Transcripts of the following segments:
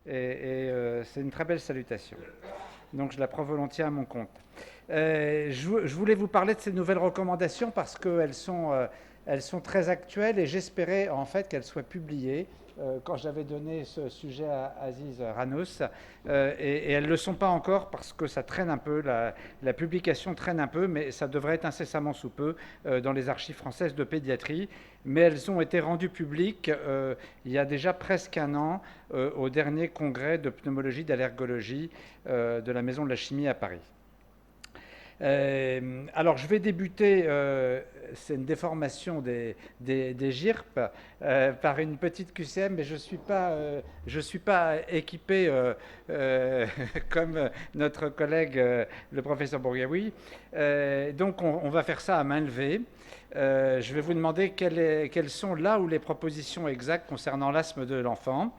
et c'est une très belle salutation. Donc je la prends volontiers à mon compte. Je voulais vous parler de ces nouvelles recommandations parce qu'elles elles sont très actuelles et j'espérais en fait qu'elles soient publiées quand j'avais donné ce sujet à Aziz Ranos. Et elles ne le sont pas encore parce que ça traîne un peu, la publication traîne un peu, mais ça devrait être incessamment sous peu dans les archives françaises de pédiatrie. Mais elles ont été rendues publiques il y a déjà presque un an au dernier congrès de pneumologie d'allergologie de la Maison de la Chimie à Paris. Alors, je vais débuter, c'est une déformation des GIRP, par une petite QCM, mais je ne suis pas équipé comme notre collègue, le professeur Bourgaoui. Donc, on va faire ça à main levée. Je vais vous demander quelles sont là où les propositions exactes concernant l'asthme de l'enfant.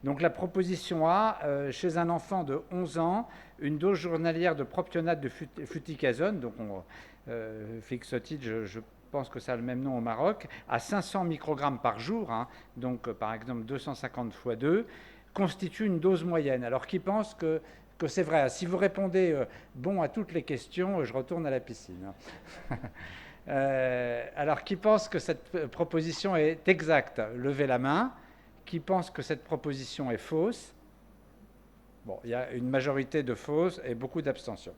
Donc la proposition A, chez un enfant de 11 ans, une dose journalière de propionate de fluticasone, donc Fixotide, je pense que ça a le même nom au Maroc, à 500 microgrammes par jour, hein, donc par exemple 250 x 2, constitue une dose moyenne. Alors qui pense que c'est vrai? Si vous répondez bon à toutes les questions, je retourne à la piscine. Alors qui pense que cette proposition est exacte? Levez la main. Qui pense que cette proposition est fausse? Bon, il y a une majorité de fausses et beaucoup d'abstentions.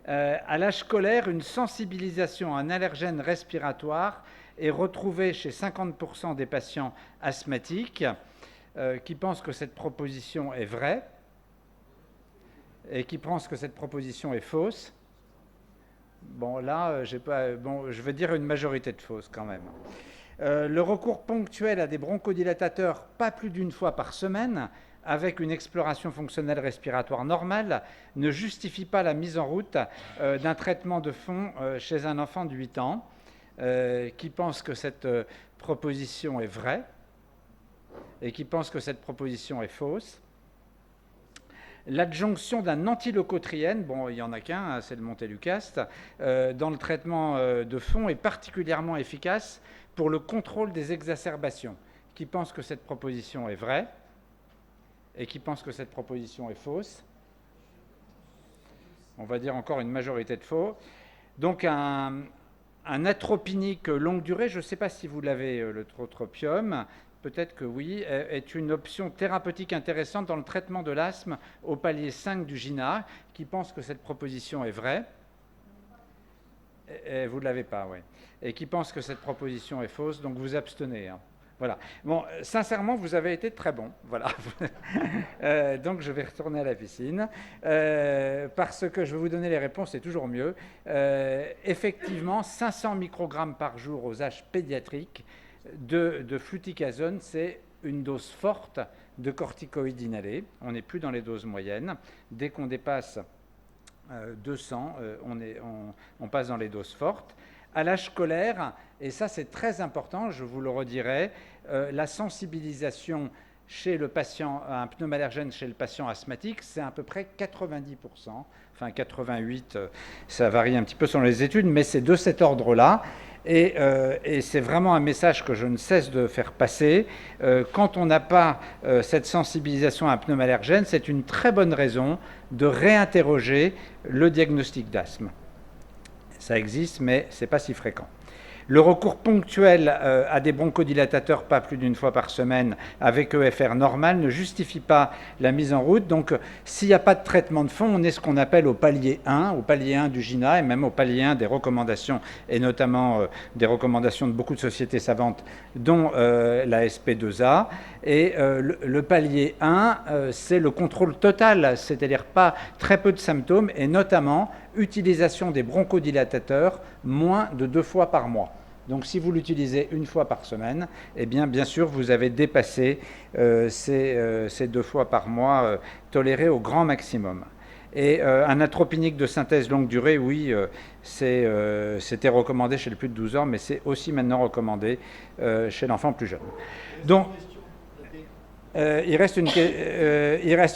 À l'âge scolaire, une sensibilisation à un allergène respiratoire est retrouvée chez 50% des patients asthmatiques. Qui pensent que cette proposition est vraie? Et qui pensent que cette proposition est fausse? Bon, là, je vais dire une majorité de fausses quand même. Le recours ponctuel à des bronchodilatateurs pas plus d'une fois par semaine, avec une exploration fonctionnelle respiratoire normale, ne justifie pas la mise en route d'un traitement de fond chez un enfant de 8 ans. Qui pense que cette proposition est vraie et qui pense que cette proposition est fausse? L'adjonction d'un antileucotriène, bon, il n'y en a qu'un, c'est le Montelukast, dans le traitement de fond est particulièrement efficace pour le contrôle des exacerbations. Qui pense que cette proposition est vraie et qui pense que cette proposition est fausse? On va dire encore une majorité de faux. Donc un atropinique longue durée, je ne sais pas si vous l'avez, le trotropium, peut-être que oui, est une option thérapeutique intéressante dans le traitement de l'asthme au palier 5 du GINA. Qui pense que cette proposition est vraie? Et vous ne l'avez pas, oui. Et qui pense que cette proposition est fausse, donc vous abstenez. Hein. Voilà. Bon, sincèrement, vous avez été très bon. Voilà. Donc, je vais retourner à la piscine. Parce que je vais vous donner les réponses, c'est toujours mieux. Effectivement, 500 microgrammes par jour aux âges pédiatriques de fluticasone, c'est une dose forte de corticoïdes inhalés. On n'est plus dans les doses moyennes. Dès qu'on dépasse 200, on passe dans les doses fortes. À l'âge scolaire, et ça c'est très important, je vous le redirai, la sensibilisation chez le patient à un pneumallergène chez le patient asthmatique, c'est à peu près 90%, enfin 88%, ça varie un petit peu selon les études, mais c'est de cet ordre-là. Et c'est vraiment un message que je ne cesse de faire passer. Quand on n'a pas cette sensibilisation à un pneumallergène, c'est une très bonne raison de réinterroger le diagnostic d'asthme. Ça existe, mais ce n'est pas si fréquent. Le recours ponctuel à des bronchodilatateurs pas plus d'une fois par semaine avec EFR normal ne justifie pas la mise en route. Donc, s'il n'y a pas de traitement de fond, on est ce qu'on appelle au palier 1 du GINA et même au palier 1 des recommandations, et notamment des recommandations de beaucoup de sociétés savantes, dont la SP2A. Et le palier 1, c'est le contrôle total, c'est-à-dire pas très peu de symptômes, et notamment utilisation des bronchodilatateurs moins de 2 fois par mois. Donc si vous l'utilisez une fois par semaine, eh bien sûr, vous avez dépassé ces 2 fois par mois tolérés au grand maximum. Et un atropinique de synthèse longue durée, oui, c'était recommandé chez le plus de 12 ans, mais c'est aussi maintenant recommandé chez l'enfant plus jeune. Donc, Il reste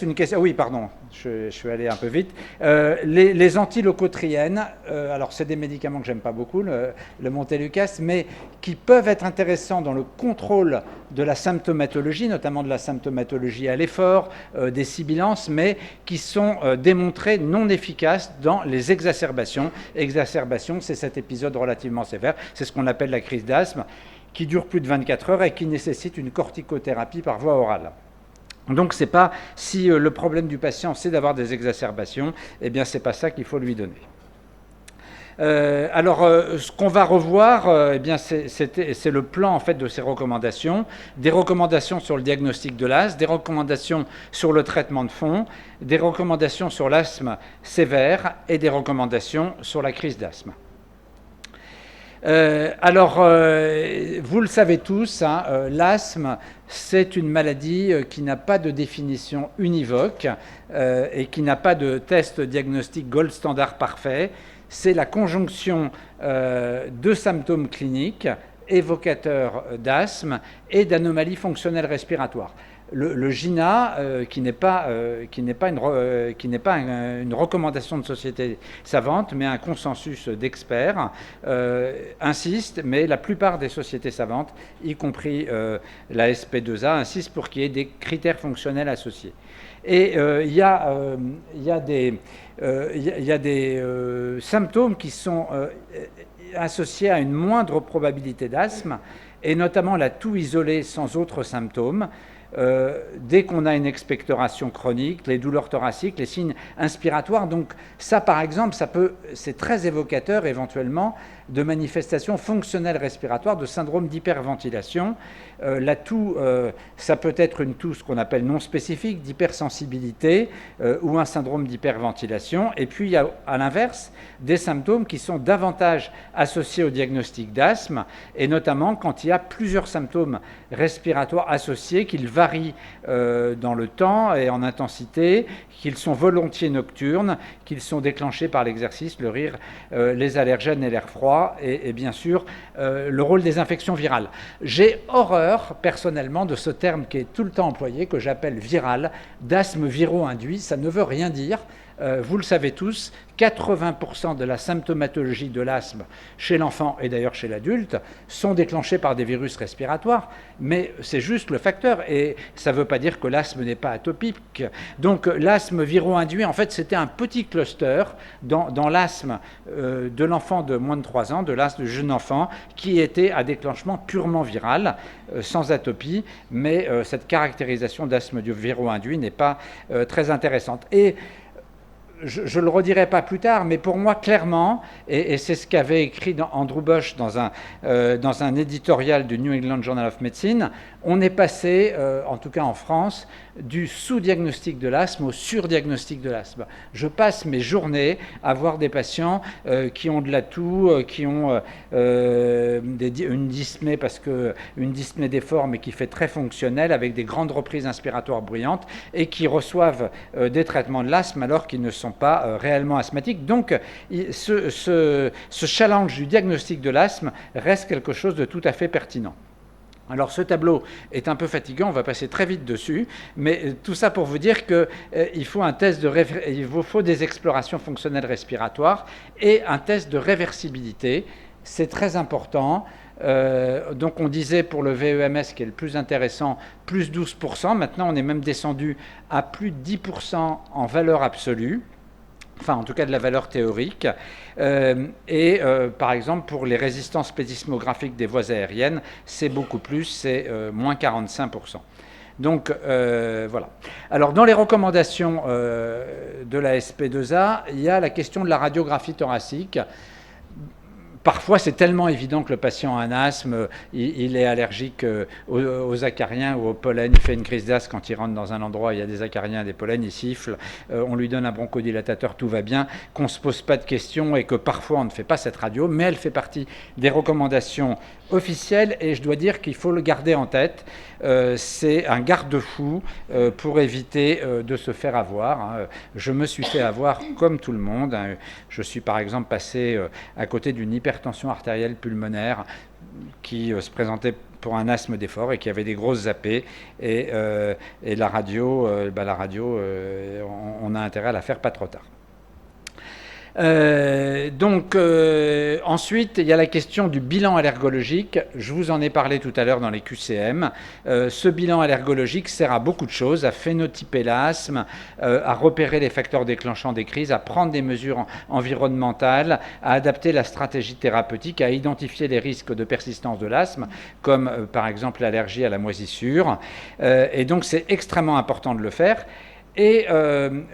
une question. Oui, pardon, je suis allé un peu vite. Les antileucotriènes, alors c'est des médicaments que j'aime pas beaucoup, le Montelukast, mais qui peuvent être intéressants dans le contrôle de la symptomatologie, notamment de la symptomatologie à l'effort, des sibilances, mais qui sont démontrés non efficaces dans les exacerbations. Exacerbation, c'est cet épisode relativement sévère, c'est ce qu'on appelle la crise d'asthme, qui dure plus de 24 heures et qui nécessite une corticothérapie par voie orale. Donc c'est pas, si le problème du patient c'est d'avoir des exacerbations, eh bien c'est pas ça qu'il faut lui donner. Ce qu'on va revoir, eh bien c'est le plan en fait de ces recommandations, des recommandations sur le diagnostic de l'asthme, des recommandations sur le traitement de fond, des recommandations sur l'asthme sévère et des recommandations sur la crise d'asthme. Vous le savez tous, hein, l'asthme, c'est une maladie qui n'a pas de définition univoque et qui n'a pas de test diagnostic gold standard parfait. C'est la conjonction de symptômes cliniques évocateurs d'asthme et d'anomalies fonctionnelles respiratoires. Le GINA, qui n'est pas une recommandation de société savante, mais un consensus d'experts, insiste, mais la plupart des sociétés savantes, y compris la SP2A, insistent pour qu'il y ait des critères fonctionnels associés. Et il y a des symptômes qui sont associés à une moindre probabilité d'asthme, et notamment la toux isolée sans autres symptômes. Dès qu'on a une expectoration chronique, les douleurs thoraciques, les signes inspiratoires. Donc ça, par exemple, c'est très évocateur éventuellement de manifestations fonctionnelles respiratoires, de syndrome d'hyperventilation. La toux, ça peut être une toux, ce qu'on appelle non spécifique, d'hypersensibilité ou un syndrome d'hyperventilation. Et puis, il y a à l'inverse des symptômes qui sont davantage associés au diagnostic d'asthme, et notamment quand il y a plusieurs symptômes respiratoires associés, qu'ils varient dans le temps et en intensité, qu'ils sont volontiers nocturnes, qu'ils sont déclenchés par l'exercice, le rire, les allergènes et l'air froid, et bien sûr le rôle des infections virales. J'ai horreur personnellement de ce terme qui est tout le temps employé, que j'appelle viral, d'asthme viro-induit. Ça ne veut rien dire. Vous le savez tous, 80% de la symptomatologie de l'asthme chez l'enfant et d'ailleurs chez l'adulte sont déclenchés par des virus respiratoires, mais c'est juste le facteur, et ça ne veut pas dire que l'asthme n'est pas atopique. Donc l'asthme viro-induit, en fait, c'était un petit cluster dans l'asthme de l'enfant de moins de 3 ans, de l'asthme du jeune enfant, qui était à déclenchement purement viral, sans atopie, mais cette caractérisation d'asthme viro-induit n'est pas très intéressante. Et je ne le redirai pas plus tard, mais pour moi, clairement, et c'est ce qu'avait écrit Andrew Bosch dans un éditorial du New England Journal of Medicine, on est passé, en tout cas en France, du sous-diagnostic de l'asthme au sur-diagnostic de l'asthme. Je passe mes journées à voir des patients qui ont de la toux, qui ont une dyspnée, une dyspnée d'effort, mais qui fait très fonctionnelle, avec des grandes reprises inspiratoires bruyantes, et qui reçoivent des traitements de l'asthme alors qu'ils ne sont pas réellement asthmatiques. Donc ce challenge du diagnostic de l'asthme reste quelque chose de tout à fait pertinent. Alors ce tableau est un peu fatigant, on va passer très vite dessus, mais tout ça pour vous dire qu'il faut faut des explorations fonctionnelles respiratoires et un test de réversibilité. C'est très important. Donc on disait pour le VEMS, qui est le plus intéressant, plus 12%. Maintenant on est même descendu à plus de 10% en valeur absolue. Enfin en tout cas de la valeur théorique, par exemple pour les résistances pédismographiques des voies aériennes, c'est beaucoup plus, c'est moins 45%. Donc voilà. Alors dans les recommandations de la SP2A, il y a la question de la radiographie thoracique. Parfois, c'est tellement évident que le patient a un asthme, il est allergique aux acariens ou au pollen, il fait une crise d'asthme quand il rentre dans un endroit où il y a des acariens, des pollens, il siffle, on lui donne un bronchodilatateur, tout va bien, qu'on ne se pose pas de questions et que parfois on ne fait pas cette radio, mais elle fait partie des recommandations officielles, et je dois dire qu'il faut le garder en tête. C'est un garde-fou pour éviter de se faire avoir. Je me suis fait avoir comme tout le monde. Je suis par exemple passé à côté d'une hypertension artérielle pulmonaire qui se présentait pour un asthme d'effort et qui avait des grosses AP. Et la radio, on a intérêt à la faire pas trop tard. Ensuite, il y a la question du bilan allergologique. Je vous en ai parlé tout à l'heure dans les QCM. Ce bilan allergologique sert à beaucoup de choses, à phénotyper l'asthme, à repérer les facteurs déclenchants des crises, à prendre des mesures environnementales, à adapter la stratégie thérapeutique, à identifier les risques de persistance de l'asthme, comme par exemple l'allergie à la moisissure. Et donc, c'est extrêmement important de le faire. Et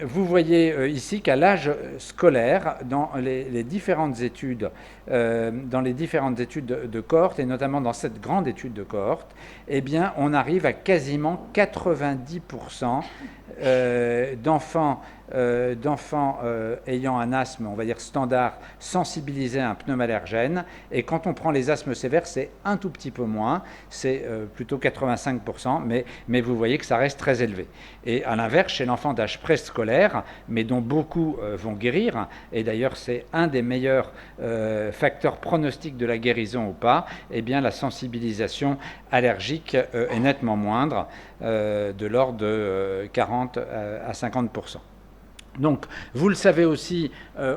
vous voyez ici qu'à l'âge scolaire, dans les différentes études, de cohorte, et notamment dans cette grande étude de cohorte, eh bien, on arrive à quasiment 90% d'enfants ayant un asthme, on va dire standard, sensibilisés à un pneumallergène. Et quand on prend les asthmes sévères, c'est un tout petit peu moins, c'est plutôt 85%, mais vous voyez que ça reste très élevé. Et à l'inverse, chez l'enfant d'âge préscolaire, mais dont beaucoup vont guérir, et d'ailleurs c'est un des meilleurs facteurs pronostiques de la guérison ou pas, eh bien la sensibilisation allergique est nettement moindre, de l'ordre de 40 à 50%. Donc, vous le savez aussi,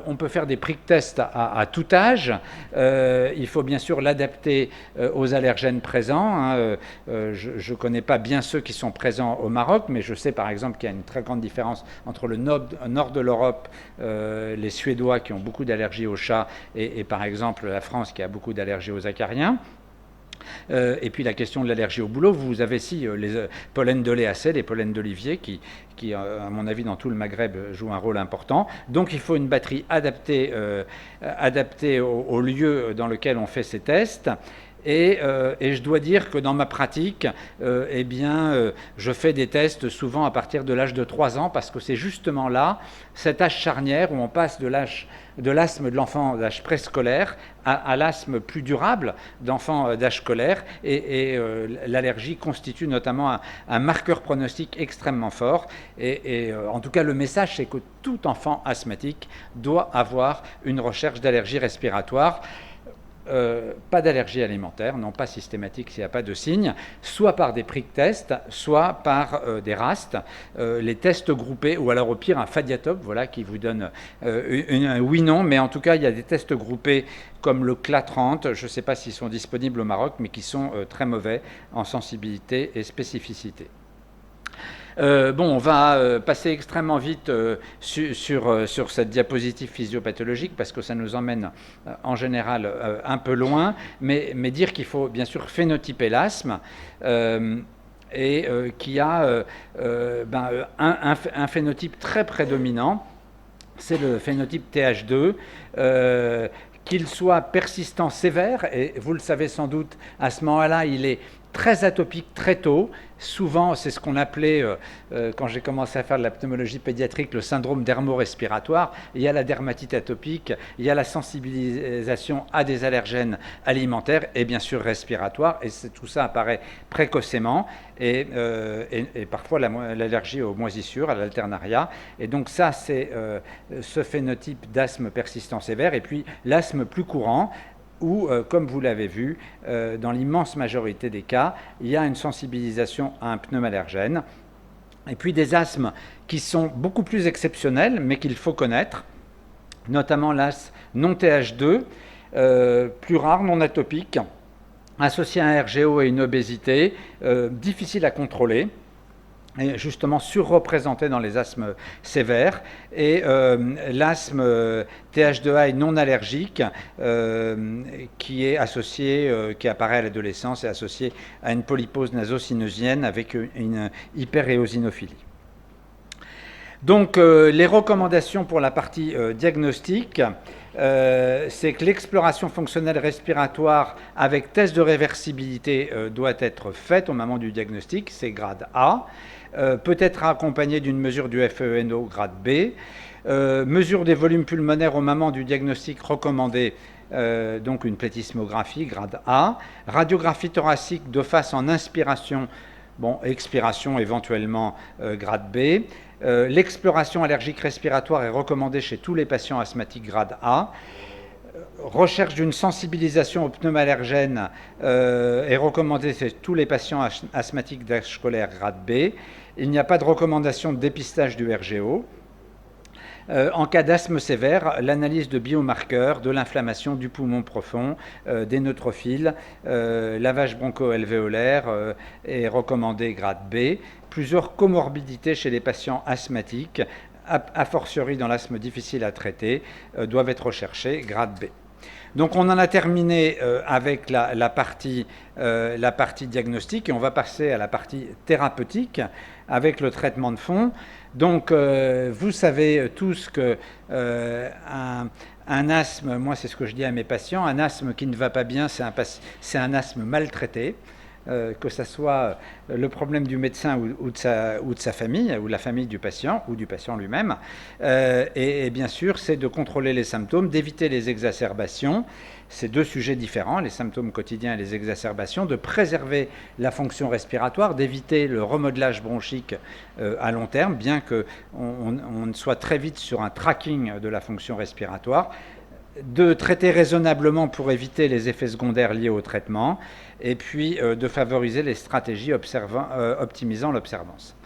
on peut faire des prick tests à tout âge. Il faut bien sûr l'adapter aux allergènes présents. Je ne connais pas bien ceux qui sont présents au Maroc, mais je sais par exemple qu'il y a une très grande différence entre le nord de l'Europe, les Suédois qui ont beaucoup d'allergies aux chats, et par exemple la France qui a beaucoup d'allergies aux acariens. Et puis la question de l'allergie au bouleau, vous avez ici les pollens d'oléacées, les pollens d'olivier qui, à mon avis, dans tout le Maghreb, jouent un rôle important. Donc il faut une batterie adaptée au lieu dans lequel on fait ces tests. Et je dois dire que dans ma pratique, je fais des tests souvent à partir de l'âge de 3 ans, parce que c'est justement là, cet âge charnière où on passe de l'asthme de l'enfant d'âge préscolaire à l'asthme plus durable d'enfant d'âge scolaire. Et l'allergie constitue notamment un marqueur pronostique extrêmement fort. Et en tout cas, le message, c'est que tout enfant asthmatique doit avoir une recherche d'allergie respiratoire. Pas d'allergie alimentaire, non pas systématique s'il n'y a pas de signe, soit par des prick tests, soit par des RAST, les tests groupés, ou alors au pire un Fadiatop, voilà, qui vous donne un oui-non, mais en tout cas il y a des tests groupés comme le CLA30, je ne sais pas s'ils sont disponibles au Maroc, mais qui sont très mauvais en sensibilité et spécificité. On va passer extrêmement vite sur cette diapositive physiopathologique parce que ça nous emmène en général un peu loin, mais dire qu'il faut bien sûr phénotyper l'asthme et qu'il y a un phénotype très prédominant, c'est le phénotype TH2, qu'il soit persistant sévère, et vous le savez sans doute, à ce moment-là, il est très atopique très tôt. Souvent, c'est ce qu'on appelait, quand j'ai commencé à faire de la pneumologie pédiatrique, le syndrome dermo-respiratoire. Il y a la dermatite atopique, il y a la sensibilisation à des allergènes alimentaires et bien sûr respiratoires. Et tout ça apparaît précocement. Et parfois l'allergie aux moisissures, à l'alternaria. Et donc ça, c'est ce phénotype d'asthme persistant sévère. Et puis l'asthme plus courant, où, comme vous l'avez vu, dans l'immense majorité des cas, il y a une sensibilisation à un pneumallergène. Et puis des asthmes qui sont beaucoup plus exceptionnels, mais qu'il faut connaître, notamment l'asthme non TH2, plus rare, non atopique, associé à un RGO et une obésité, difficile à contrôler, et justement surreprésenté dans les asthmes sévères, et l'asthme TH2A non allergique qui est associé, qui apparaît à l'adolescence et associé à une polypose naso-sinusienne avec une hyperéosinophilie. Donc les recommandations pour la partie diagnostic, c'est que l'exploration fonctionnelle respiratoire avec test de réversibilité doit être faite au moment du diagnostic, c'est grade A, peut être accompagnée d'une mesure du FeNO grade B, mesure des volumes pulmonaires au moment du diagnostic recommandé, donc une plétismographie grade A, radiographie thoracique de face en inspiration, expiration éventuellement grade B. L'exploration allergique respiratoire est recommandée chez tous les patients asthmatiques grade A. Recherche d'une sensibilisation aux pneumallergènes est recommandée chez tous les patients asthmatiques d'âge scolaire grade B. Il n'y a pas de recommandation de dépistage du RGO. En cas d'asthme sévère, l'analyse de biomarqueurs, de l'inflammation du poumon profond, des neutrophiles, lavage broncho-alvéolaire est recommandé grade B. Plusieurs comorbidités chez les patients asthmatiques, a fortiori dans l'asthme difficile à traiter, doivent être recherchées grade B. Donc on en a terminé avec la partie diagnostique et on va passer à la partie thérapeutique avec le traitement de fond. Donc vous savez tous que un asthme, moi c'est ce que je dis à mes patients, un asthme qui ne va pas bien, c'est un asthme maltraité. Que ce soit le problème du médecin ou de sa famille, ou la famille du patient, ou du patient lui-même. Et bien sûr, c'est de contrôler les symptômes, d'éviter les exacerbations. C'est deux sujets différents, les symptômes quotidiens et les exacerbations, de préserver la fonction respiratoire, d'éviter le remodelage bronchique à long terme, bien qu'on soit très vite sur un tracking de la fonction respiratoire, de traiter raisonnablement pour éviter les effets secondaires liés au traitement, et puis de favoriser les stratégies optimisant l'observance.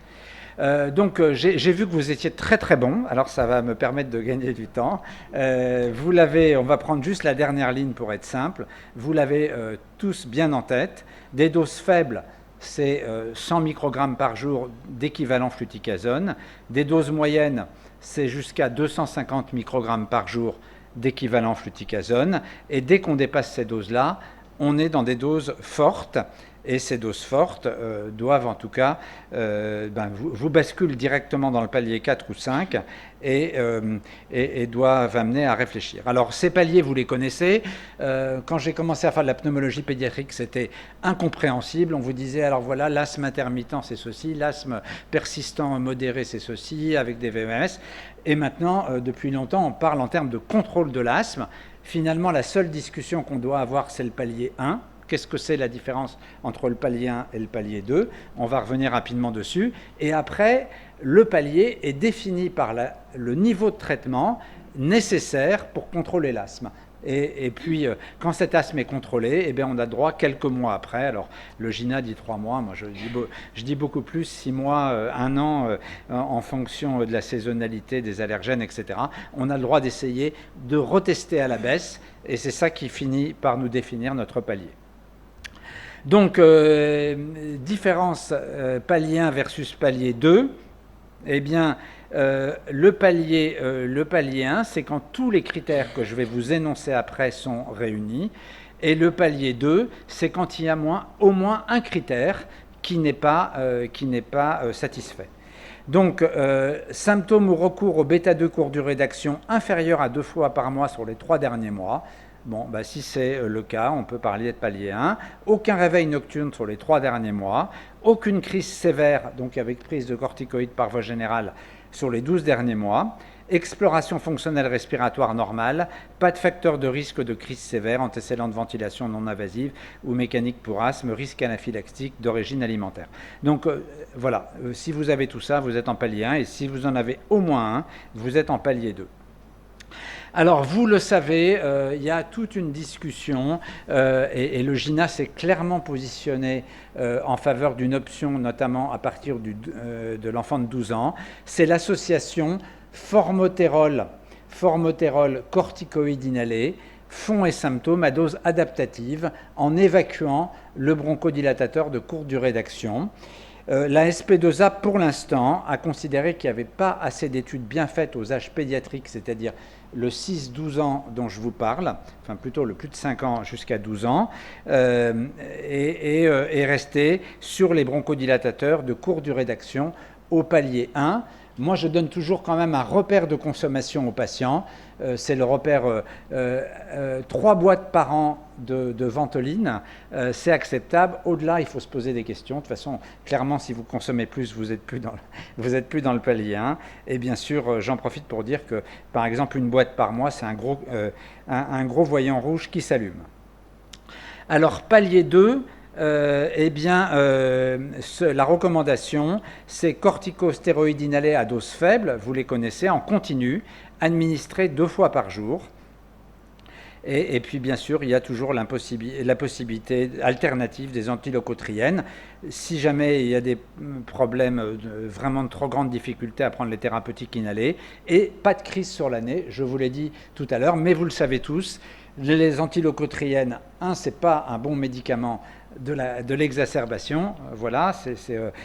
Donc j'ai vu que vous étiez très très bon, alors ça va me permettre de gagner du temps. Vous l'avez, on va prendre juste la dernière ligne pour être simple, vous l'avez tous bien en tête. Des doses faibles, c'est 100 microgrammes par jour d'équivalent fluticasone. Des doses moyennes, c'est jusqu'à 250 microgrammes par jour d'équivalent fluticasone. Et dès qu'on dépasse ces doses-là, on est dans des doses fortes. Et ces doses fortes doivent en tout cas, vous basculent directement dans le palier 4 ou 5 et doivent amener à réfléchir. Alors ces paliers, vous les connaissez. Quand j'ai commencé à faire de la pneumologie pédiatrique, c'était incompréhensible. On vous disait, alors voilà, l'asthme intermittent, c'est ceci, l'asthme persistant modéré, c'est ceci, avec des VMS. Et maintenant, depuis longtemps, on parle en termes de contrôle de l'asthme. Finalement, la seule discussion qu'on doit avoir, c'est le palier 1. Qu'est-ce que c'est la différence entre le palier 1 et le palier 2? On va revenir rapidement dessus. Et après, le palier est défini par le niveau de traitement nécessaire pour contrôler l'asthme. Et puis, quand cet asthme est contrôlé, eh bien, on a droit quelques mois après. Alors, le GINA dit 3 mois, moi je dis beaucoup plus, 6 mois, 1 an, en fonction de la saisonnalité, des allergènes, etc. On a le droit d'essayer de retester à la baisse, et c'est ça qui finit par nous définir notre palier. Donc, différence palier 1 versus palier 2, eh bien, le palier 1, c'est quand tous les critères que je vais vous énoncer après sont réunis. Et le palier 2, c'est quand il y a au moins un critère qui n'est pas satisfait. Donc, symptômes ou recours au bêta-2 court durée d'action inférieur à 2 fois par mois sur les 3 derniers mois. Bon, si c'est le cas, on peut parler de palier 1. Aucun réveil nocturne sur les 3 derniers mois. Aucune crise sévère, donc avec prise de corticoïdes par voie générale, sur les 12 derniers mois. Exploration fonctionnelle respiratoire normale. Pas de facteur de risque de crise sévère, antécédent de ventilation non invasive ou mécanique pour asthme, risque anaphylactique d'origine alimentaire. Donc voilà, si vous avez tout ça, vous êtes en palier 1. Et si vous en avez au moins un, vous êtes en palier 2. Alors, vous le savez, il y a toute une discussion et le GINA s'est clairement positionné en faveur d'une option, notamment à partir de l'enfant de 12 ans. C'est l'association formotérol corticoïde inhalé, fond et symptômes à dose adaptative en évacuant le bronchodilatateur de courte durée d'action. La SP2A, pour l'instant, a considéré qu'il n'y avait pas assez d'études bien faites aux âges pédiatriques, c'est-à-dire le 6-12 ans dont je vous parle, enfin plutôt le plus de 5 ans jusqu'à 12 ans, et est resté sur les bronchodilatateurs de courte durée d'action au palier 1. Moi, je donne toujours quand même un repère de consommation aux patients. C'est le repère 3 boîtes par an de ventoline. C'est acceptable. Au-delà, il faut se poser des questions. De toute façon, clairement, si vous consommez plus, vous n'êtes plus dans le palier 1. Et bien sûr, j'en profite pour dire que, par exemple, une boîte par mois, c'est un gros voyant rouge qui s'allume. Alors, palier 2, la recommandation, c'est corticostéroïdes inhalés à dose faible, vous les connaissez, en continu, administrés 2 fois par jour. Et puis bien sûr, il y a toujours la possibilité alternative des antileucotriènes. Si jamais il y a des problèmes, vraiment de trop grandes difficultés à prendre les thérapeutiques inhalées, et pas de crise sur l'année, je vous l'ai dit tout à l'heure, mais vous le savez tous, les antileucotriènes, ce n'est pas un bon médicament de l'exacerbation, voilà,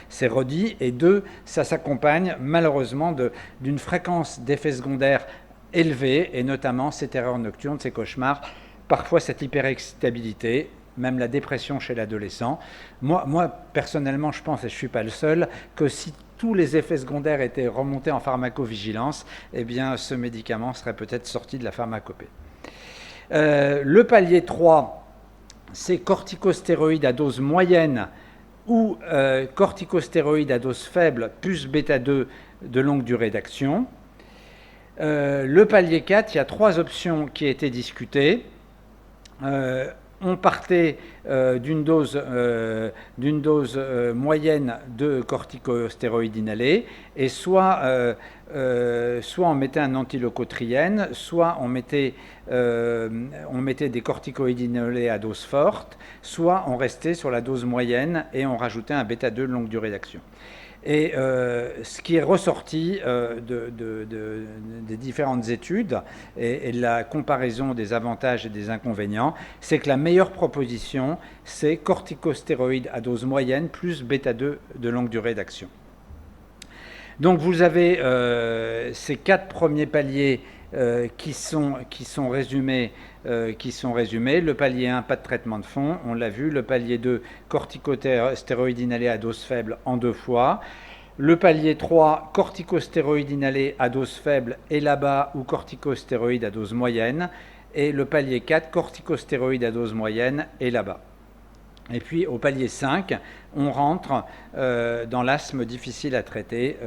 c'est redit, et 2, ça s'accompagne malheureusement d'une fréquence d'effets secondaires élevée, et notamment ces terreurs nocturnes, ces cauchemars, parfois cette hyperexcitabilité, même la dépression chez l'adolescent. Moi, personnellement, je pense, et je ne suis pas le seul, que si tous les effets secondaires étaient remontés en pharmacovigilance, eh bien, ce médicament serait peut-être sorti de la pharmacopée. Le palier 3, c'est corticostéroïdes à dose moyenne ou corticostéroïdes à dose faible plus bêta-2 de longue durée d'action. Le palier 4, il y a 3 options qui étaient discutées. On partait d'une dose moyenne de corticostéroïdes inhalés, et soit on mettait un antileucotriène, soit on mettait des corticoïdes inhalés à dose forte, soit on restait sur la dose moyenne et on rajoutait un bêta-2 de longue durée d'action. Et ce qui est ressorti des différentes études et de la comparaison des avantages et des inconvénients, c'est que la meilleure proposition, c'est corticostéroïdes à dose moyenne plus bêta-2 de longue durée d'action. Donc vous avez ces 4 premiers paliers qui sont résumés. Le palier 1, pas de traitement de fond, on l'a vu. Le palier 2, corticostéroïdes inhalés à dose faible en 2 fois. Le palier 3, corticostéroïdes inhalés à dose faible et là-bas, ou corticostéroïdes à dose moyenne. Et le palier 4, corticostéroïdes à dose moyenne et là-bas. Et puis au palier 5, on rentre dans l'asthme difficile à traiter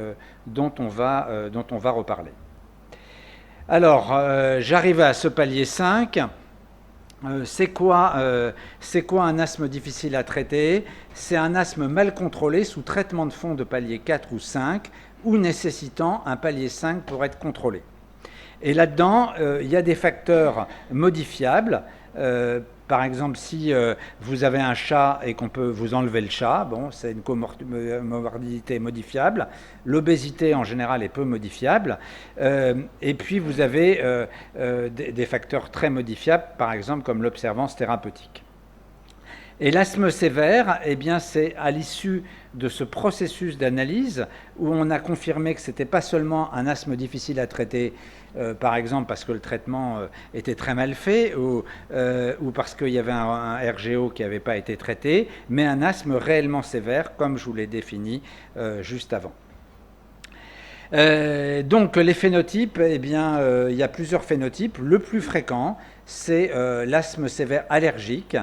dont on va reparler. Alors, j'arrive à ce palier 5. C'est quoi un asthme difficile à traiter? C'est un asthme mal contrôlé sous traitement de fond de palier 4 ou 5 ou nécessitant un palier 5 pour être contrôlé. Et là-dedans, il y a des facteurs modifiables. Par exemple, si vous avez un chat et qu'on peut vous enlever le chat, bon, c'est une comorbidité modifiable. L'obésité, en général, est peu modifiable. Et puis, vous avez des facteurs très modifiables, par exemple, comme l'observance thérapeutique. Et l'asthme sévère, eh bien, c'est à l'issue de ce processus d'analyse où on a confirmé que ce n'était pas seulement un asthme difficile à traiter, par exemple parce que le traitement était très mal fait ou parce qu'il y avait un RGO qui n'avait pas été traité, mais un asthme réellement sévère, comme je vous l'ai défini juste avant. Donc les phénotypes, eh bien, il y a plusieurs phénotypes. Le plus fréquent, c'est l'asthme sévère allergique,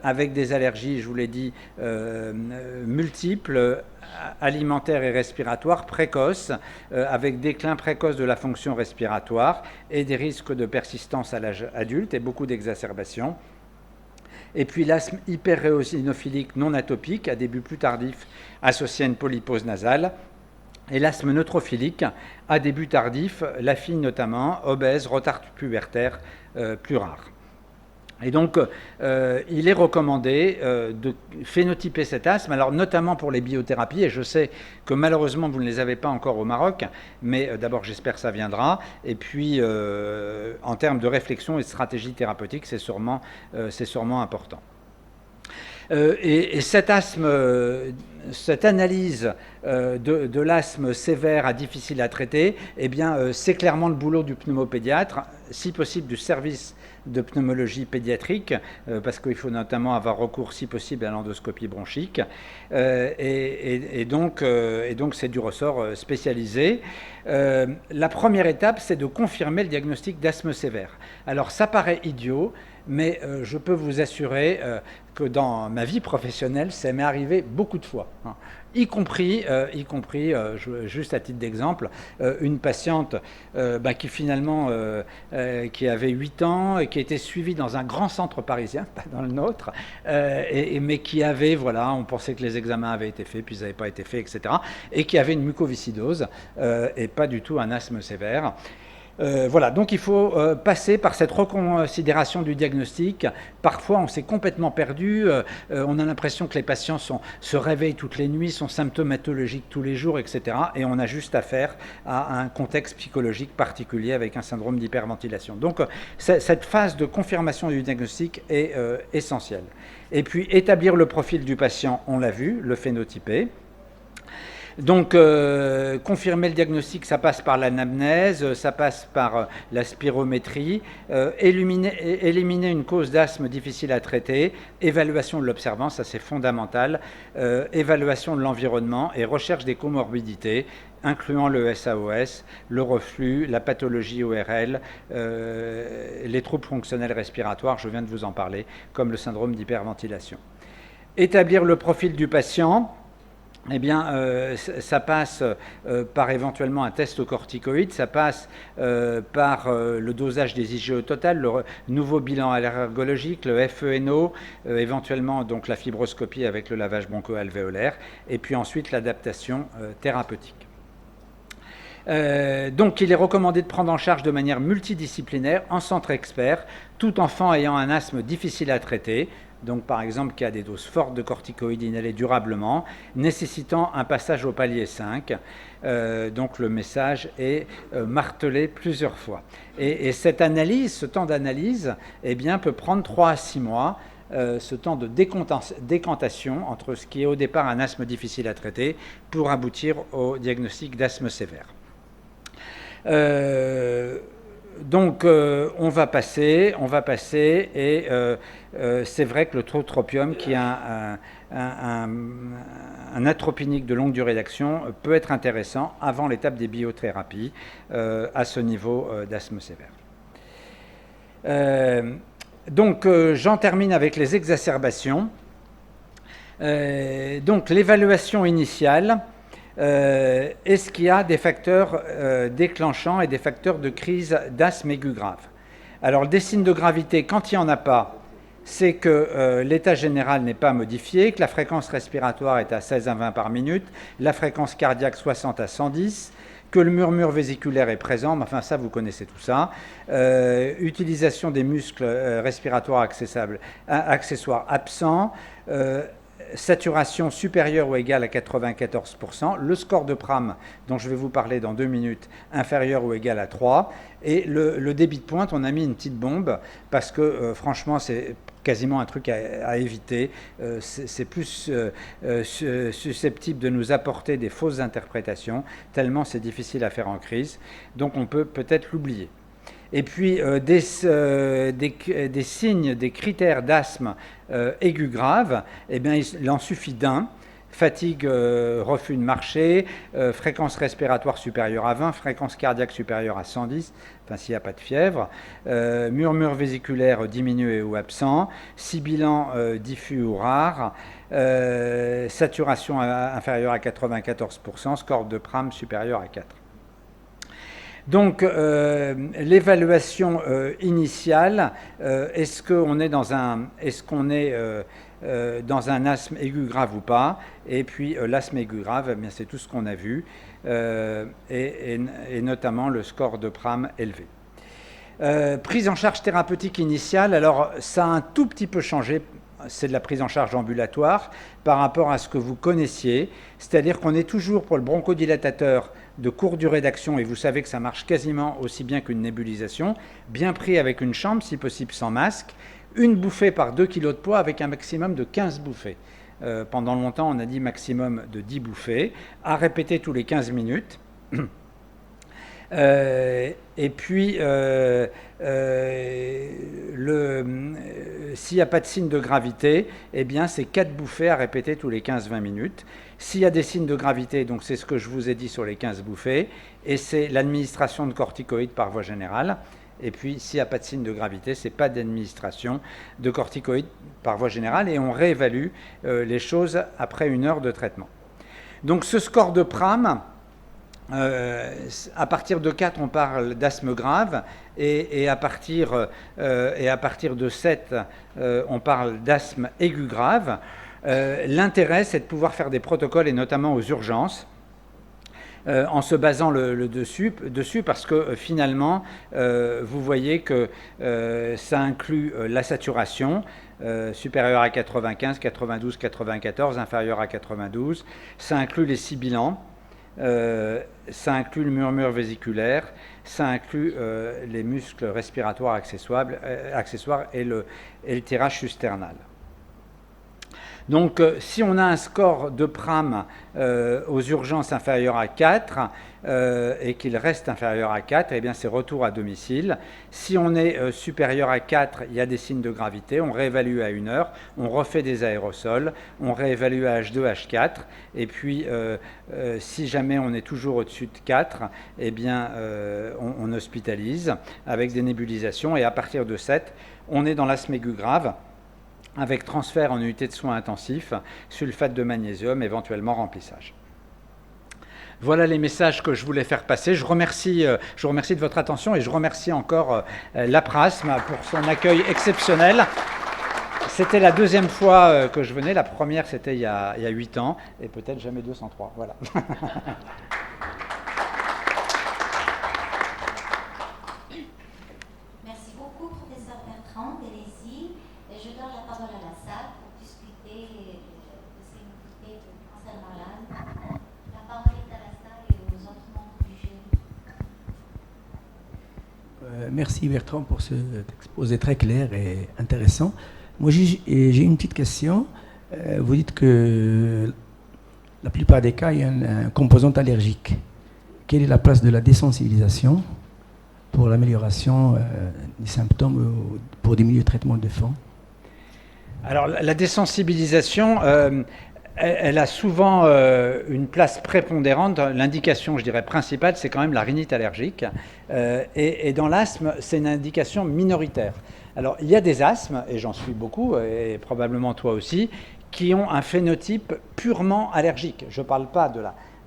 avec des allergies, je vous l'ai dit, multiples, alimentaires et respiratoires, précoces, avec déclin précoce de la fonction respiratoire et des risques de persistance à l'âge adulte et beaucoup d'exacerbations. Et puis l'asthme hyperéosinophilique non atopique, à début plus tardif, associé à une polypose nasale. Et l'asthme neutrophilique, à début tardif, la fille notamment, obèse, retard pubertaire, plus rare. Et donc, il est recommandé de phénotyper cet asthme, alors notamment pour les biothérapies, et je sais que malheureusement vous ne les avez pas encore au Maroc, mais d'abord j'espère que ça viendra, et puis en termes de réflexion et de stratégie thérapeutique, c'est sûrement important. Et cet asthme, cette analyse de l'asthme sévère à difficile à traiter, eh bien, c'est clairement le boulot du pneumopédiatre, si possible du service de pneumologie pédiatrique, parce qu'il faut notamment avoir recours, si possible, à l'endoscopie bronchique. Et donc, c'est du ressort spécialisé. La première étape, c'est de confirmer le diagnostic d'asthme sévère. Alors, ça paraît idiot, mais je peux vous assurer que dans ma vie professionnelle, ça m'est arrivé beaucoup de fois, hein. Y compris juste à titre d'exemple, une patiente qui finalement qui avait 8 ans et qui était suivie dans un grand centre parisien, pas dans le nôtre, mais qui avait, voilà, on pensait que les examens avaient été faits, puis ils n'avaient pas été faits, etc., et qui avait une mucoviscidose et pas du tout un asthme sévère. Voilà, donc il faut passer par cette reconsidération du diagnostic. Parfois, on s'est complètement perdu. On a l'impression que les patients se réveillent toutes les nuits, sont symptomatologiques tous les jours, etc. Et on a juste affaire à un contexte psychologique particulier avec un syndrome d'hyperventilation. Donc, cette phase de confirmation du diagnostic est essentielle. Et puis, établir le profil du patient, on l'a vu, le phénotyper. Donc, confirmer le diagnostic, ça passe par l'anamnèse, ça passe par la spirométrie, éliminer une cause d'asthme difficile à traiter, évaluation de l'observant, ça c'est fondamental, évaluation de l'environnement et recherche des comorbidités, incluant le SAOS, le reflux, la pathologie ORL, les troubles fonctionnels respiratoires, je viens de vous en parler, comme le syndrome d'hyperventilation. Établir le profil du patient. Eh bien, ça passe par éventuellement un test au corticoïde, ça passe par le dosage des IgE total, le nouveau bilan allergologique, le FeNO, éventuellement donc la fibroscopie avec le lavage broncho-alvéolaire, et puis ensuite l'adaptation thérapeutique. Donc, il est recommandé de prendre en charge de manière multidisciplinaire, en centre expert, tout enfant ayant un asthme difficile à traiter, donc par exemple qui a des doses fortes de corticoïdes inhalés durablement, nécessitant un passage au palier 5. Donc le message est martelé plusieurs fois. Et cette analyse, ce temps d'analyse, eh bien, peut prendre 3 à 6 mois. Ce temps de décantation entre ce qui est au départ un asthme difficile à traiter pour aboutir au diagnostic d'asthme sévère. Donc on va passer et c'est vrai que le tiotropium qui a un atropinique de longue durée d'action peut être intéressant avant l'étape des biothérapies à ce niveau d'asthme sévère. Donc j'en termine avec les exacerbations. Donc l'évaluation initiale. Est-ce qu'il y a des facteurs déclenchants et des facteurs de crise d'asthme aigu grave? Alors, des signes de gravité, quand il n'y en a pas, c'est que l'état général n'est pas modifié, que la fréquence respiratoire est à 16 à 20 par minute, la fréquence cardiaque 60 à 110, que le murmure vésiculaire est présent, mais enfin ça, vous connaissez tout ça. Utilisation des muscles respiratoires accessoires absents, saturation supérieure ou égale à 94%, le score de Pram, dont je vais vous parler dans 2 minutes, inférieur ou égal à 3, et le débit de pointe, on a mis une petite bombe, parce que franchement, c'est quasiment un truc à éviter, c'est plus susceptible de nous apporter des fausses interprétations, tellement c'est difficile à faire en crise, donc on peut peut-être l'oublier. Et puis des signes, des critères d'asthme aigu grave, eh bien, il en suffit d'un. Fatigue, refus de marcher, fréquence respiratoire supérieure à 20, fréquence cardiaque supérieure à 110, enfin s'il n'y a pas de fièvre, murmure vésiculaire diminué ou absent, sibilant diffus ou rare, saturation inférieure à 94%, score de Pram supérieur à 4. Donc, l'évaluation initiale, est-ce qu'on est dans un asthme aigu grave ou pas? Et puis, l'asthme aigu grave, eh bien, c'est tout ce qu'on a vu, et notamment le score de Pram élevé. Prise en charge thérapeutique initiale, alors ça a un tout petit peu changé. C'est de la prise en charge ambulatoire par rapport à ce que vous connaissiez, c'est-à-dire qu'on est toujours pour le bronchodilatateur de courte durée d'action, et vous savez que ça marche quasiment aussi bien qu'une nébulisation, bien pris avec une chambre, si possible sans masque, une bouffée par 2 kg de poids avec un maximum de 15 bouffées. Pendant longtemps, on a dit maximum de 10 bouffées, à répéter tous les 15 minutes. Et puis, s'il n'y a pas de signe de gravité, eh bien, c'est 4 bouffées à répéter tous les 15-20 minutes. S'il y a des signes de gravité, donc c'est ce que je vous ai dit sur les 15 bouffées, et c'est l'administration de corticoïdes par voie générale. Et puis, s'il n'y a pas de signe de gravité, ce n'est pas d'administration de corticoïdes par voie générale, et on réévalue les choses après 1 heure de traitement. Donc, ce score de Pram, à partir de 4, on parle d'asthme grave, et à partir de 7, on parle d'asthme aigu grave. L'intérêt, c'est de pouvoir faire des protocoles, et notamment aux urgences. en se basant dessus parce que finalement, vous voyez que ça inclut la saturation, supérieure à 95, 92, 94, inférieure à 92. Ça inclut les sibilants, ça inclut le murmure vésiculaire, ça inclut les muscles respiratoires accessoires et le tirage susternal. Donc, si on a un score de PRAM aux urgences inférieur à 4 et qu'il reste inférieur à 4, eh bien c'est retour à domicile. Si on est supérieur à 4, il y a des signes de gravité, on réévalue à 1 heure, on refait des aérosols, on réévalue à H2, H4, et puis si jamais on est toujours au-dessus de 4, eh bien on hospitalise avec des nébulisations, et à partir de 7, on est dans l'asthme aigu grave, avec transfert en unité de soins intensifs, sulfate de magnésium, éventuellement remplissage. Voilà les messages que je voulais faire passer. Je vous remercie de votre attention et je remercie encore l'APRASM pour son accueil exceptionnel. C'était la deuxième fois que je venais. La première, c'était il y a 8 ans, et peut-être jamais 203. Voilà. Merci beaucoup, professeur Bertrand. Allez-y. Je donne la parole à la salle pour discuter de ces nouveautés de cancer malade. La parole est à la salle et aux autres membres du jury. Merci Bertrand pour cet exposé très clair et intéressant. Moi, j'ai une petite question. Vous dites que la plupart des cas, il y a une composante allergique. Quelle est la place de la désensibilisation pour l'amélioration des symptômes pour diminuer le traitement de fond? Alors, la désensibilisation, elle a souvent une place prépondérante. L'indication, je dirais, principale, c'est quand même la rhinite allergique. Et dans l'asthme, c'est une indication minoritaire. Alors, il y a des asthmes, et j'en suis beaucoup, et probablement toi aussi, qui ont un phénotype purement allergique. Je ne parle pas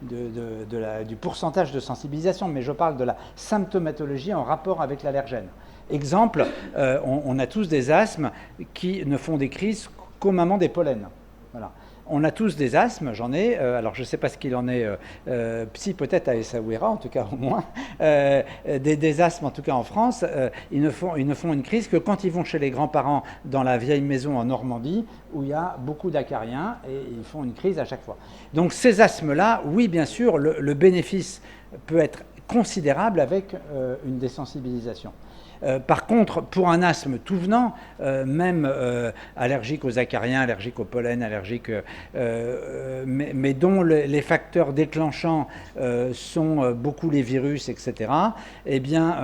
du pourcentage de sensibilisation, mais je parle de la symptomatologie en rapport avec l'allergène. Exemple, on a tous des asthmes qui ne font des crises qu'au moment des pollens. Voilà. On a tous des asthmes, j'en ai, alors je ne sais pas ce qu'il en est, si peut-être à Essaouira, en tout cas au moins, des asthmes en tout cas en France, ils ne font une crise que quand ils vont chez les grands-parents dans la vieille maison en Normandie, où il y a beaucoup d'acariens, et ils font une crise à chaque fois. Donc ces asthmes-là, oui bien sûr, le bénéfice peut être considérable avec une désensibilisation. Par contre, pour un asthme tout venant, même allergique aux acariens, allergique au pollen, allergique, mais dont les facteurs déclenchants sont beaucoup les virus, etc., eh bien,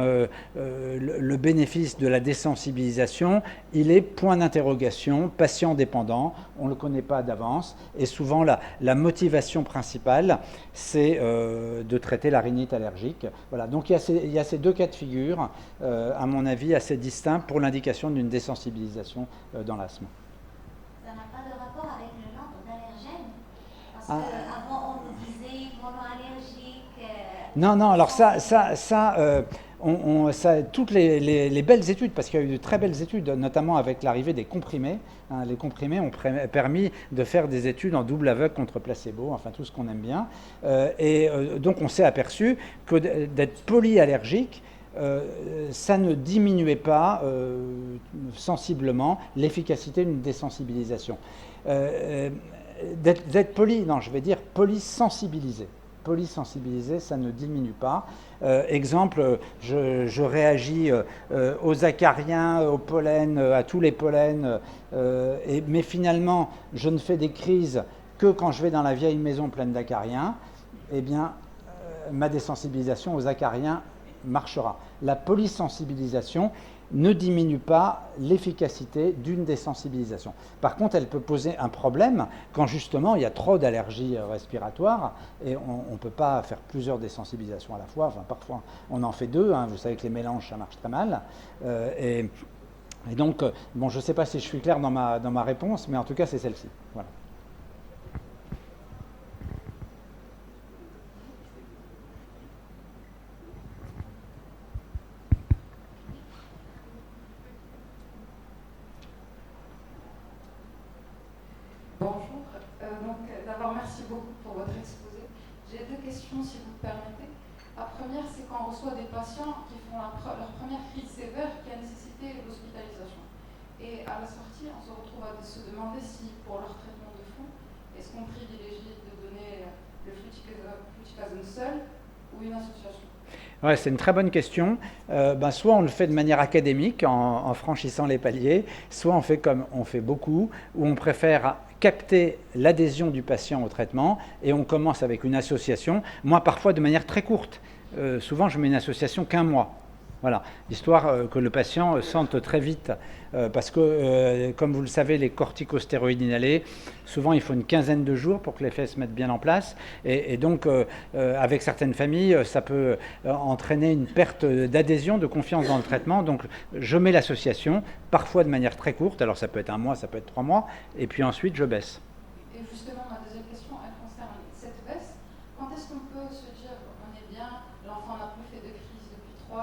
le bénéfice de la désensibilisation, il est point d'interrogation, patient dépendant, on ne le connaît pas d'avance, et souvent la motivation principale, c'est de traiter la rhinite allergique. Voilà. Donc il y a ces deux cas de figure, à mon avis, assez distincts pour l'indication d'une désensibilisation dans l'asthme. Ça n'a pas de rapport avec le nombre d'allergènes? Parce qu'avant, on nous disait monoallergique. Non, alors toutes les belles études, parce qu'il y a eu de très belles études, notamment avec l'arrivée des comprimés. Les comprimés ont permis de faire des études en double aveugle contre placebo, enfin tout ce qu'on aime bien. Donc on s'est aperçu que d'être polyallergique, ça ne diminuait pas sensiblement l'efficacité d'une désensibilisation. D'être polysensibilisé. Polysensibilisé, ça ne diminue pas. Exemple, je réagis aux acariens, au pollen, à tous les pollens, mais finalement, je ne fais des crises que quand je vais dans la vieille maison pleine d'acariens. Eh bien, ma désensibilisation aux acariens marchera. La polysensibilisation ne diminue pas l'efficacité d'une désensibilisation. Par contre, elle peut poser un problème quand justement il y a trop d'allergies respiratoires et on ne peut pas faire plusieurs désensibilisations à la fois. Enfin, parfois, on en fait deux. Vous savez que les mélanges, ça marche très mal. Et donc, bon, je ne sais pas si je suis clair dans ma réponse, mais en tout cas, c'est celle-ci. Voilà. Bonjour. Donc, d'abord, merci beaucoup pour votre exposé. J'ai deux questions, si vous me permettez. La première, c'est quand on reçoit des patients qui font leur première crise sévère qui a nécessité l'hospitalisation. Et à la sortie, on se retrouve à se demander si, pour leur traitement de fond, est-ce qu'on privilégie de donner le fluticasone seul ou une association? Ouais, c'est une très bonne question. Soit on le fait de manière académique en franchissant les paliers, soit on fait comme on fait beaucoup, où on préfère capter l'adhésion du patient au traitement et on commence avec une association, moi parfois de manière très courte. Souvent je mets une association qu'1 mois. Voilà, histoire que le patient sente très vite, parce que, comme vous le savez, les corticostéroïdes inhalés, souvent il faut une quinzaine de jours pour que l'effet se mette bien en place, et donc avec certaines familles, ça peut entraîner une perte d'adhésion, de confiance dans le traitement. Donc je mets l'association, parfois de manière très courte, alors ça peut être 1 mois, ça peut être 3 mois, et puis ensuite je baisse. Et justement, ma deuxième question, elle concerne cette baisse. Quand est-ce qu'on peut se dire, on est bien, l'enfant n'a plus fait de crise depuis 3-4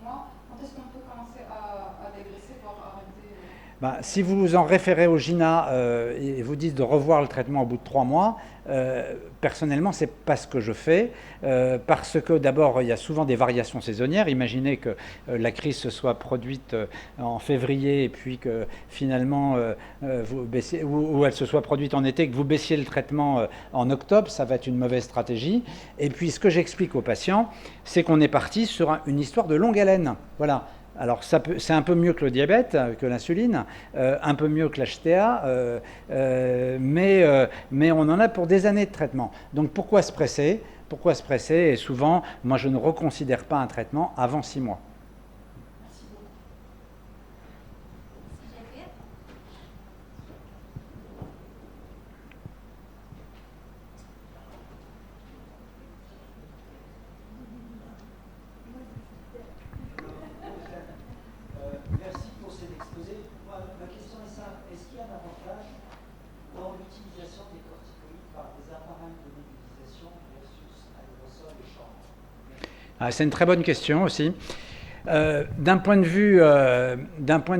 mois, quand est-ce qu'on peut commencer à dégraisser, voire arrêter Si vous vous en référez au GINA et vous dites de revoir le traitement au bout de 3 mois, personnellement, ce n'est pas ce que je fais, parce que d'abord, il y a souvent des variations saisonnières. Imaginez que la crise se soit produite en février et puis que finalement, vous baissiez, ou elle se soit produite en été et que vous baissiez le traitement en octobre, ça va être une mauvaise stratégie. Et puis, ce que j'explique aux patients, c'est qu'on est parti sur une histoire de longue haleine. Voilà. Alors c'est un peu mieux que le diabète, que l'insuline, un peu mieux que l'HTA, mais on en a pour des années de traitement. Donc pourquoi se presser? Pourquoi se presser? Et souvent, moi je ne reconsidère pas un traitement avant 6 mois. Merci pour cet exposé. Ma question est simple. Est-ce qu'il y a un avantage dans l'utilisation des corticoïdes par des appareils de nébulisation versus aérosol et chambre? C'est une très bonne question aussi. D'un point de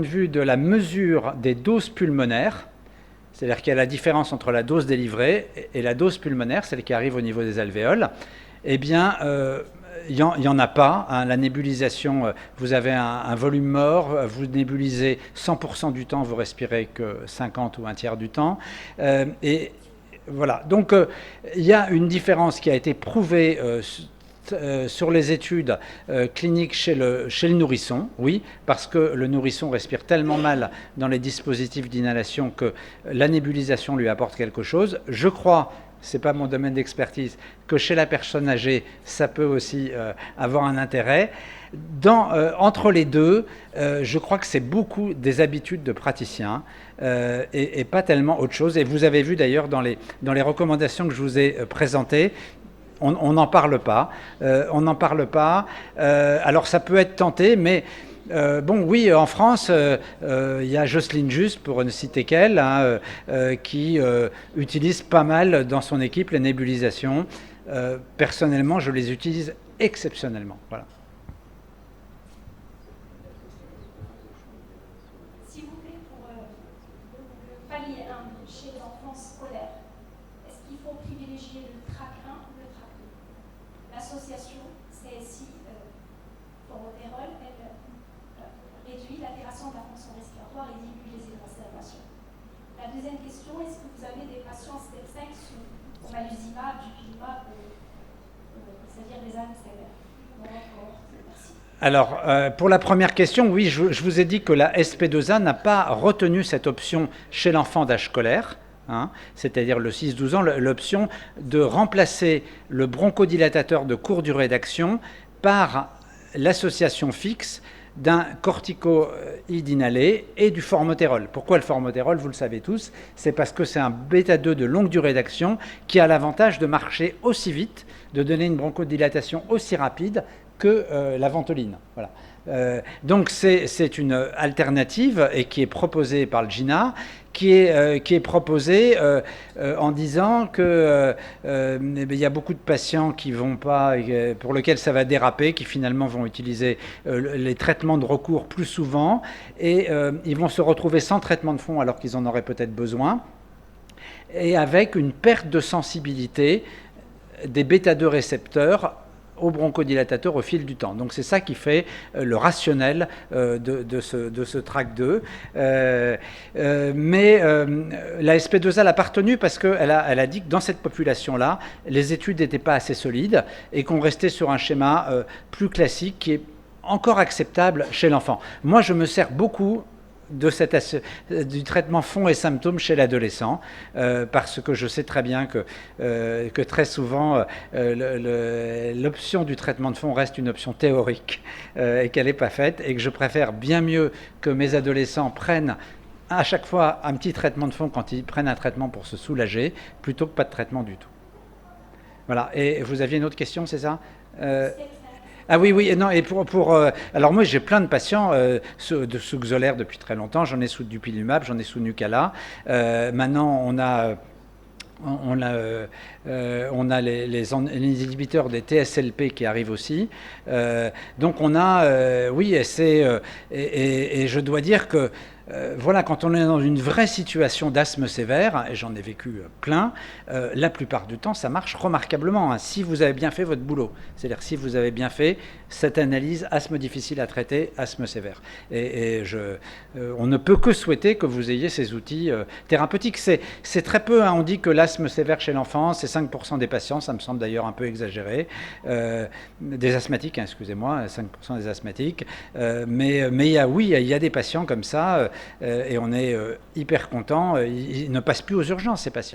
vue de la mesure des doses pulmonaires, c'est-à-dire qu'il y a la différence entre la dose délivrée et la dose pulmonaire, celle qui arrive au niveau des alvéoles, eh bien, il n'y en a pas. La nébulisation, vous avez un volume mort, vous nébulisez 100% du temps, vous respirez que 50 ou un tiers du temps. Et voilà. Donc, il y a une différence qui a été prouvée sur les études cliniques chez le nourrisson, oui, parce que le nourrisson respire tellement mal dans les dispositifs d'inhalation que la nébulisation lui apporte quelque chose. Je crois, ce n'est pas mon domaine d'expertise, que chez la personne âgée, ça peut aussi avoir un intérêt. Entre les deux, je crois que c'est beaucoup des habitudes de praticiens et pas tellement autre chose. Et vous avez vu d'ailleurs dans les recommandations que je vous ai présentées, on n'en parle pas. On n'en parle pas. Alors ça peut être tenté, mais oui, en France, il y a Jocelyne Just, pour ne citer qu'elle, qui utilise pas mal dans son équipe les nébulisations. Personnellement, je les utilise exceptionnellement. Voilà. S'il vous plaît, pour le palier 1 chez les enfants scolaires, est-ce qu'il faut privilégier le TRAC 1 ou le TRAC 2? L'association CSI formoterol, elle réduit l'altération de la fonction respiratoire et diminue les exacerbations. La deuxième question, est-ce que vous avez des patients step 5 sous omalizumab, dupilumab, c'est-à-dire des ânes sévères? Merci. Alors, pour la première question, oui, je vous ai dit que la SP2A n'a pas retenu cette option chez l'enfant d'âge scolaire, c'est-à-dire le 6-12 ans, l'option de remplacer le bronchodilatateur de courte durée d'action par l'association fixe d'un corticoïde inhalé et du formoterol. Pourquoi le formoterol? Vous le savez tous, c'est parce que c'est un bêta-2 de longue durée d'action qui a l'avantage de marcher aussi vite, de donner une bronchodilatation aussi rapide que la ventoline. Voilà. Donc c'est une alternative et qui est proposée par le GINA, qui est proposée en disant que y a beaucoup de patients qui vont pas, pour lesquels ça va déraper, qui finalement vont utiliser les traitements de recours plus souvent et ils vont se retrouver sans traitement de fond alors qu'ils en auraient peut-être besoin et avec une perte de sensibilité des bêta-2 récepteurs au bronchodilatateur au fil du temps. Donc c'est ça qui fait le rationnel de ce TRAC2. Mais la SP2A l'a pas retenu parce qu'elle a dit que dans cette population-là, les études n'étaient pas assez solides et qu'on restait sur un schéma plus classique qui est encore acceptable chez l'enfant. Moi, je me sers beaucoup du traitement fond et symptômes chez l'adolescent, parce que je sais très bien que très souvent l'option du traitement de fond reste une option théorique et qu'elle n'est pas faite, et que je préfère bien mieux que mes adolescents prennent à chaque fois un petit traitement de fond quand ils prennent un traitement pour se soulager, plutôt que pas de traitement du tout. Voilà, et vous aviez une autre question, c'est ça? Ah oui, non, et alors moi j'ai plein de patients sous Xolair depuis très longtemps, j'en ai sous Dupilumab, j'en ai sous Nucala. Maintenant on a les inhibiteurs des TSLP qui arrivent aussi. Donc on a, oui, et je dois dire que voilà, quand on est dans une vraie situation d'asthme sévère, et j'en ai vécu plein, la plupart du temps, ça marche remarquablement, hein, si vous avez bien fait votre boulot. C'est-à-dire si vous avez bien fait cette analyse asthme difficile à traiter, asthme sévère. On ne peut que souhaiter que vous ayez ces outils thérapeutiques. C'est très peu, hein, on dit que l'asthme sévère chez l'enfant, c'est 5% des patients, ça me semble d'ailleurs un peu exagéré, des asthmatiques, hein, excusez-moi, 5% des asthmatiques, mais il y a des patients comme ça, et on est hyper content. Ils ne passent plus aux urgences, ces patients.